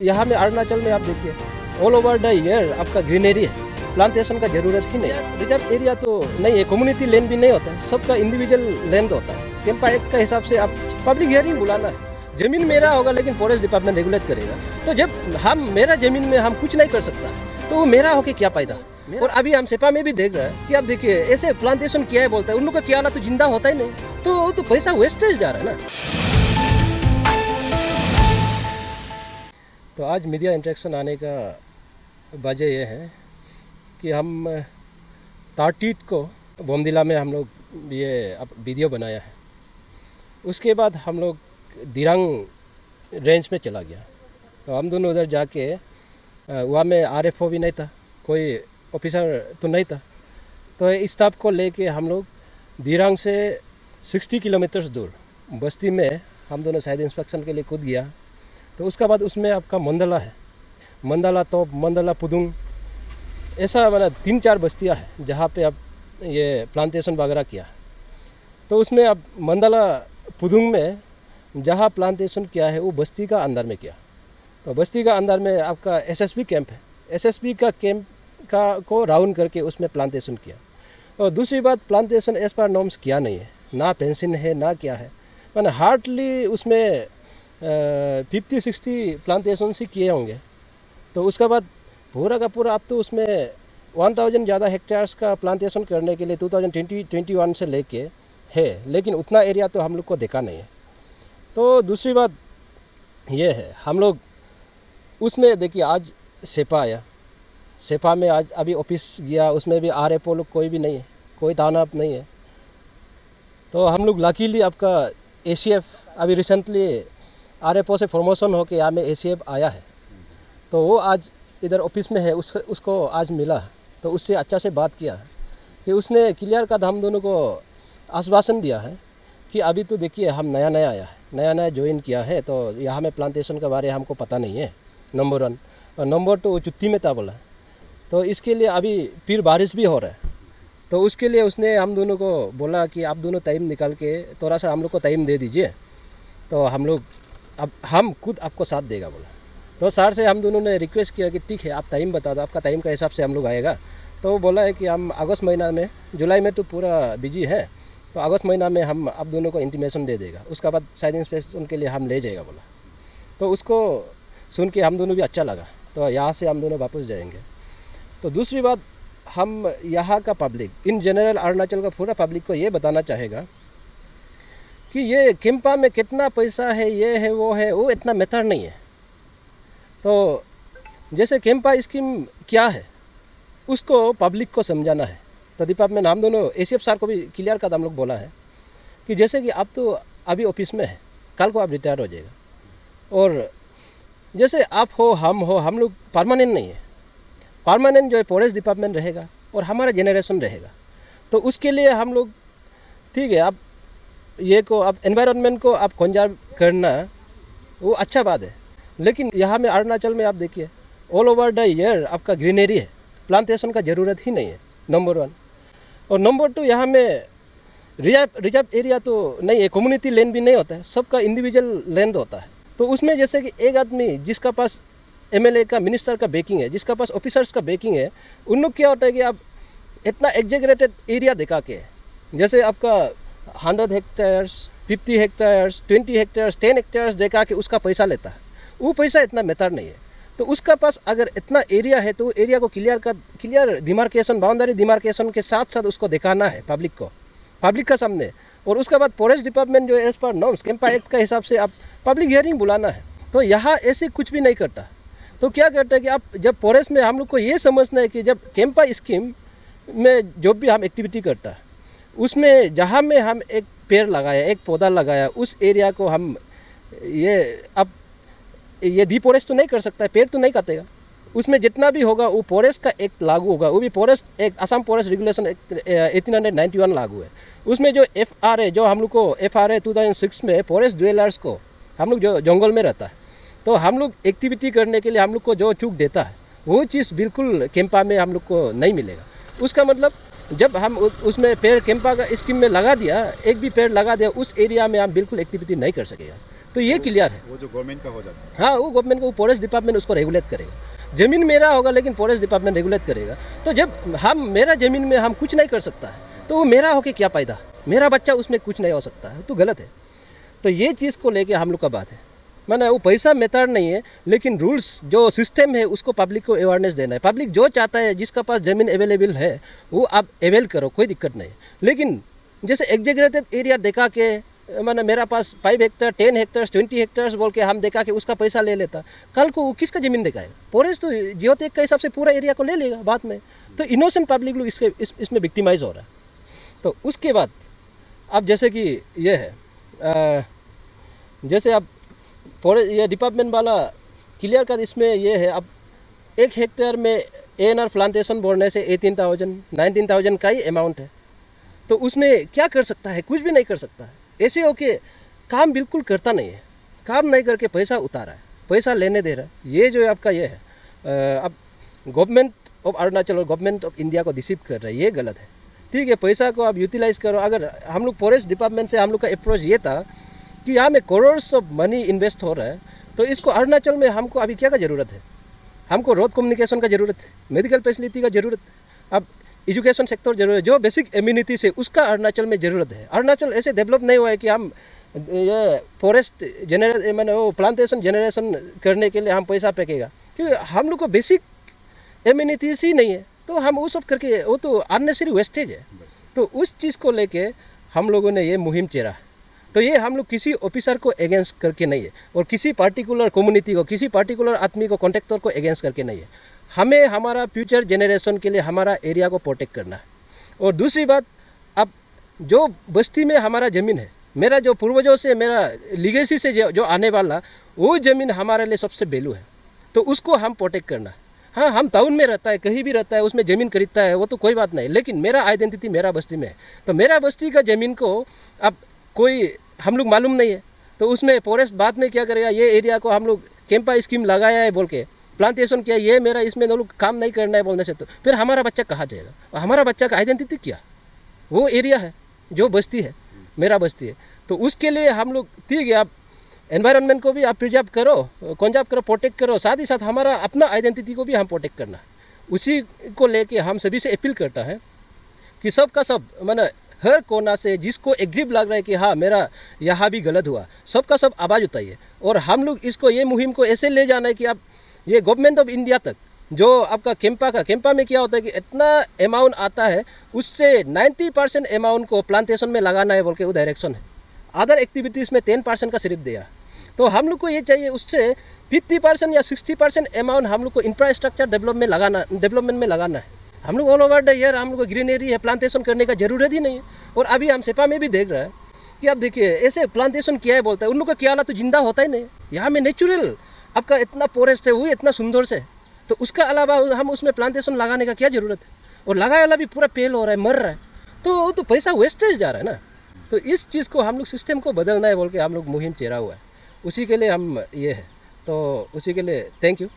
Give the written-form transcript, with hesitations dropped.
यहाँ में अरुणाचल में आप देखिए ऑल ओवर द ईयर आपका ग्रीनरी है, प्लांटेशन का ज़रूरत ही नहीं है। रिजर्व एरिया तो नहीं है, कम्युनिटी लैंड भी नहीं होता है, सबका इंडिविजुअल लैंड होता है। कैंपा एक्ट का हिसाब से आप पब्लिक हियरिंग बुलाना है। ज़मीन मेरा होगा लेकिन फॉरेस्ट डिपार्टमेंट रेगुलेट करेगा। तो जब हम मेरा ज़मीन में हम कुछ नहीं कर सकता तो वो मेरा होके क्या फ़ायदा। और अभी हम सेपा में भी देख रहे हैं कि आप देखिए ऐसे प्लांटेशन किया है बोलता है, उन लोग का क्या तो जिंदा होता ही नहीं, तो पैसा वेस्टेज जा रहा है ना। तो आज मीडिया इंटरेक्शन आने का वजह यह है कि हम 30 को बोमदिला में हम लोग ये वीडियो बनाया है। उसके बाद हम लोग दिरांग रेंज में चला गया। तो हम दोनों उधर जाके वहाँ में RFO भी नहीं था, कोई ऑफिसर तो नहीं था। तो इस स्टाफ को लेके हम लोग दिरांग से 60 किलोमीटर दूर बस्ती में हम दोनों शायद इंस्पेक्शन के लिए कूद गया। तो उसका बाद उसमें आपका मंडला है, मंडला तोप, मंडला पुदुंग, ऐसा मतलब 3-4 बस्तियां हैं जहाँ पे अब ये प्लांटेशन वगैरह किया। तो उसमें अब मंडला पुदुंग में जहाँ प्लांटेशन किया है वो बस्ती का अंदर में किया। तो बस्ती का अंदर में आपका SSB कैंप है, SSB का कैंप को राउंड करके उसमें प्लांटेशन किया। और दूसरी बात, प्लांटेशन एज पर नॉर्म्स किया नहीं है, ना पेंशन है ना क्या है, मैंने हार्डली उसमें 50-60 प्लांटेशन ही किए होंगे। तो उसका बाद पूरा का पूरा अब तो उसमें 1000 ज़्यादा हेक्टेयर्स का प्लांटेशन करने के लिए 2020-21 से लेके है, लेकिन उतना एरिया तो हम लोग को देखा नहीं है। तो दूसरी बात ये है, हम लोग उसमें देखिए आज सेपा आया, सेपा में आज अभी ऑफिस गया, उसमें भी RFO लोग कोई भी नहीं है, कोई तानाब नहीं है। तो हम लोग लकीली आपका ACF अभी रिसेंटली RFO से प्रमोशन होके यहाँ में ACF आया है। तो वो आज इधर ऑफिस में है, उसको आज मिला। तो उससे अच्छा से बात किया कि उसने क्लियर कट हम दोनों को आश्वासन दिया है कि अभी तो देखिए हम नया आया है, नया ज्वाइन किया है, तो यहाँ में प्लांटेशन के बारे हमको पता नहीं है, नंबर 1। और नंबर 2 छुट्टी में था बोला। तो इसके लिए अभी फिर बारिश भी हो रहा है, तो उसके लिए उसने हम दोनों को बोला कि आप दोनों टाइम निकाल के थोड़ा सा हम लोग को टाइम दे दीजिए, तो हम लोग अब हम खुद आपको साथ देगा बोला। तो सर से हम दोनों ने रिक्वेस्ट किया कि ठीक है आप टाइम बता दो, आपका टाइम का हिसाब से हम लोग आएगा। तो वो बोला है कि हम अगस्त महीना में, जुलाई में तो पूरा बिजी है, तो अगस्त महीना में हम आप दोनों को इंटीमेशन दे देगा, उसका बाद शायद इंस्पेक्शन के लिए हम ले जाएगा बोला। तो उसको सुन के हम दोनों भी अच्छा लगा, तो यहाँ से हम दोनों वापस जाएंगे। तो दूसरी बात, हम यहाँ का पब्लिक इन जनरल अरुणाचल का पूरा पब्लिक को ये बताना चाहेगा कि ये कैंपा में कितना पैसा है, ये है वो इतना मैटर नहीं है। तो जैसे कैंपा स्कीम क्या है उसको पब्लिक को समझाना है। तो डिपार्टमेंट हम दोनों ACF सर को भी क्लियर कर हम लोग बोला है कि जैसे कि आप तो अभी ऑफिस में है, कल को आप रिटायर हो जाएगा, और जैसे आप हो हम लोग परमानेंट नहीं है। परमानेंट जो है फॉरेस्ट डिपार्टमेंट रहेगा और हमारा जेनरेशन रहेगा। तो उसके लिए हम लोग ठीक है, आप ये को आप एनवायरनमेंट को आप कंजर्व करना वो अच्छा बात है, लेकिन यहाँ में अरुणाचल में आप देखिए ऑल ओवर द ईयर आपका ग्रीनरी है, प्लांटेशन का ज़रूरत ही नहीं है, नंबर 1। और नंबर 2, यहाँ में रिजर्व एरिया तो नहीं है, कम्युनिटी लैंड भी नहीं होता है, सबका इंडिविजुअल लैंड होता है। तो उसमें जैसे कि एक आदमी जिसका पास MLA का, मिनिस्टर का बैकिंग है, जिसका पास ऑफिसर्स का बैकिंग है, उन लोग क्या होता है कि आप इतना एग्जेगरेटेड एरिया दिखा के, जैसे आपका 100 हेक्टेयर्स, 50 हेक्टेयर्स, 20 हेक्टेयर्स, 10 हेक्टेयर्स दिखा के उसका पैसा लेता है। वो पैसा इतना मैटर नहीं है। तो उसका पास अगर इतना एरिया है तो एरिया को क्लियर डिमार्केशन, बाउंड्री डिमार्केशन के साथ साथ उसको दिखाना है पब्लिक का सामने। और उसके बाद फॉरेस्ट डिपार्टमेंट जो as per norms CAMPA act का हिसाब से आप पब्लिक हियरिंग बुलाना है। तो यहाँ ऐसे कुछ भी नहीं करता। तो क्या करता है कि आप जब फॉरेस्ट में हम लोग को ये समझना है कि जब कैंपा स्कीम में जो भी हम एक्टिविटी करता है उसमें जहाँ में हम एक पेड़ लगाया, एक पौधा लगाया, उस एरिया को हम ये डिफॉरेस्ट तो नहीं कर सकता है, पेड़ तो नहीं काटेगा। उसमें जितना भी होगा वो फॉरेस्ट का एक्ट लागू होगा, वो भी फॉरेस्ट एक असम फॉरेस्ट रेगुलेशन एक्ट 1891 लागू है। उसमें जो FRA, जो हम लोग को FRA 2006 में फॉरेस्ट ड्वेलर्स को, हम लोग जो जंगल में रहता है, तो हम लोग एक्टिविटी करने के लिए हम लोग को जो चूक देता है वो चीज़ बिल्कुल कैंपा में हम लोग को नहीं मिलेगा। उसका मतलब जब हम उसमें पेड़ कैंपा का स्कीम में लगा दिया, एक भी पेड़ लगा दिया, उस एरिया में हम बिल्कुल एक्टिविटी नहीं कर सकेगा। तो ये क्लियर है। वो जो गवर्नमेंट का हो जाता है, हाँ, वो गवर्नमेंट को, फॉरेस्ट डिपार्टमेंट उसको रेगुलेट करेगा। ज़मीन मेरा होगा लेकिन फॉरेस्ट डिपार्टमेंट रेगुलेट करेगा। तो जब हम मेरा ज़मीन में हम कुछ नहीं कर सकता है तो वो मेरा होके क्या फ़ायदा, मेरा बच्चा उसमें कुछ नहीं हो सकता है, तो गलत है। तो ये चीज़ को लेके हम लोग का बात है, माना वो पैसा मेथड नहीं है, लेकिन रूल्स जो सिस्टम है उसको पब्लिक को अवेयरनेस देना है। पब्लिक जो चाहता है, जिसका पास ज़मीन अवेलेबल है वो आप अवेल करो, कोई दिक्कत नहीं। लेकिन जैसे एग्जेगरेटेड एरिया देखा के, माना मेरा पास 5 हेक्टर 10 हेक्टर्स 20 हेक्टर्स बोल के हम देखा कि उसका पैसा ले लेता, कल को वो किसका ज़मीन दिखाएगा? फॉरेस्ट तो जियोटेक के हिसाब से पूरा एरिया को ले लेगा बाद में। तो इनोसेंट पब्लिक लोग इसमें विक्टिमाइज हो रहा है। तो उसके बाद अब जैसे कि ये है, जैसे अब फॉरेस्ट ये डिपार्टमेंट वाला क्लियर कर, इसमें ये है, अब 1 हेक्टेयर में ANR प्लांटेशन बोलने से 18,000 19,000 का ही अमाउंट है। तो उसमें क्या कर सकता है? कुछ भी नहीं कर सकता है। ऐसे होके काम बिल्कुल करता नहीं है, काम नहीं करके पैसा उतारा है, पैसा लेने दे रहा है। ये जो आपका ये है, अब गवर्नमेंट ऑफ अरुणाचल और गवर्नमेंट ऑफ इंडिया को डिसीव कर रहा है, ये गलत है। ठीक है, पैसा को आप यूटिलाइज़ करो। अगर हम लोग फॉरेस्ट डिपार्टमेंट से हम लोग का अप्रोच ये था कि यहाँ में करोड़्स ऑफ मनी इन्वेस्ट हो रहा है, तो इसको अरुणाचल में हमको अभी क्या का ज़रूरत है? हमको रोड कम्युनिकेशन का ज़रूरत है, मेडिकल फैसिलिटी का ज़रूरत है, अब एजुकेशन सेक्टर जरूरत है, जो बेसिक एम्यूनिटीज है उसका अरुणाचल में ज़रूरत है। अरुणाचल ऐसे डेवलप नहीं हुआ है कि हम ये फॉरेस्ट मैंने वो प्लांटेशन जनरेशन करने के लिए हम पैसा फेंकेगा, क्योंकि हम लोग को बेसिक एम्यूनिटीज ही नहीं है। तो हम वो सब करके, वो तो अननेसेसरी वेस्टेज है। तो उस चीज़ को लेके हम लोगों ने ये मुहिम चेरा है। तो ये हम लोग किसी ऑफिसर को अगेंस्ट करके नहीं है, और किसी पार्टिकुलर कम्युनिटी को, किसी पार्टिकुलर आदमी को, कॉन्ट्रैक्टर को अगेंस्ट करके नहीं है। हमें हमारा फ्यूचर जनरेशन के लिए हमारा एरिया को प्रोटेक्ट करना है। और दूसरी बात, अब जो बस्ती में हमारा ज़मीन है, मेरा जो पूर्वजों से, मेरा लीगेसी से जो आने वाला, वो ज़मीन हमारे लिए सबसे वैल्यू है, तो उसको हम प्रोटेक्ट करना है। हाँ, हम टाउन में रहता है, कहीं भी रहता है, उसमें ज़मीन खरीदता है, वो तो कोई बात नहीं, लेकिन मेरा आइडेंटिटी मेरा बस्ती में है। तो मेरा बस्ती का ज़मीन को अब कोई हम लोग मालूम नहीं है, तो उसमें फॉरेस्ट बाद में क्या करेगा? ये एरिया को हम लोग कैंपा स्कीम लगाया है बोल के प्लांटेशन किया, ये मेरा इसमें लोग काम नहीं करना है बोलने से, तो फिर हमारा बच्चा कहाँ जाएगा? हमारा बच्चा का आइडेंटिटी क्या? वो एरिया है जो बस्ती है, मेरा बस्ती है। तो उसके लिए हम लोग, ठीक है, आप एनवायरनमेंट को भी आप प्रिजर्व करो, कंजर्व करो, प्रोटेक्ट करो, साथ ही साथ हमारा अपना आइडेंटिटी को भी हम प्रोटेक्ट करना है। उसी को लेके हम सभी से अपील करता है कि सब का सब, मैंने हर कोना से जिसको एग्रीव लग रहा है कि हाँ मेरा यहाँ भी गलत हुआ, सबका सब आवाज़ उठाइए। और हम लोग इसको, ये मुहिम को ऐसे ले जाना है कि आप ये गवर्नमेंट ऑफ इंडिया तक, जो आपका कैंपा में क्या होता है कि इतना अमाउंट आता है, उससे 90% अमाउंट को प्लांटेशन में लगाना है बोल के वो डायरेक्शन है। अदर एक्टिविटीज़ में 10% का सिर्फ दिया। तो हम लोग को ये चाहिए, उससे 50% या 60% अमाउंट हम लोग को इंफ्रास्ट्रक्चर डेवलपमेंट में लगाना है। हम लोग ऑल ओवर द ईयर हम लोग को ग्रीनरी है, प्लांटेशन करने का जरूरत ही नहीं है। और अभी हम सेपा में भी देख रहे हैं कि आप देखिए, ऐसे प्लांटेशन किया है बोलता है, उन लोग का क्या तो जिंदा होता ही नहीं। यहाँ में नेचुरल आपका इतना फॉरेस्ट है, वो इतना सुंदर से, तो उसका अलावा हम उसमें प्लांटेशन लगाने का क्या ज़रूरत है? और लगाया वाला भी पूरा फेल हो रहा है, मर रहा है, तो पैसा वेस्टेज जा रहा है ना। तो इस चीज़ को हम लोग सिस्टम को बदलना है बोल के हम लोग मुहिम चेरा हुआ है। उसी के लिए हम ये है, तो उसी के लिए थैंक यू।